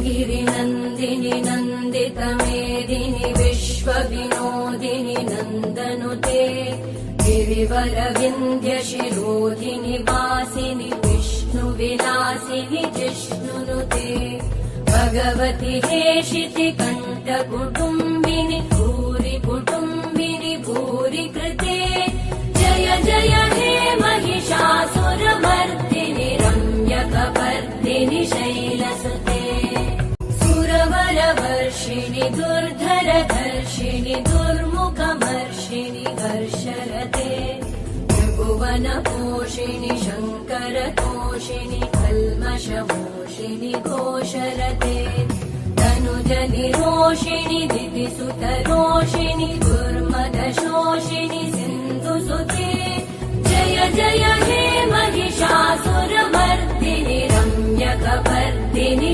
गिरिनन्दिनि नन्दितमेदिनि विश्वविनोदिनि नन्दनुते गिरिवरविन्ध्यशिरोधिनि वासिनि विष्णुविलासिनि जिष्णुनुते भगवति हेशिति कण्ठकुटुम्बिनि भूरि कुटुम्बिनि भूरि कृते जय जय हे महिषासुरमर्दिनि रम्यकपर्दिनि शैलसुते सुरवरवर्षिणि दुर्धरधर्षिणि दुर्मुखमर्षिणि हर्षरते त्रिभुवनपोषिणि शङ्करतोषिणि कल्मषमोषिणि घोषरते तनुजनिरोषिणि दितिसुतरोषिणि दुर्मदशोषिणि सिन्धुसुते जय जय हे महिषासुरमर्दिनि रम्यकपर्दिनि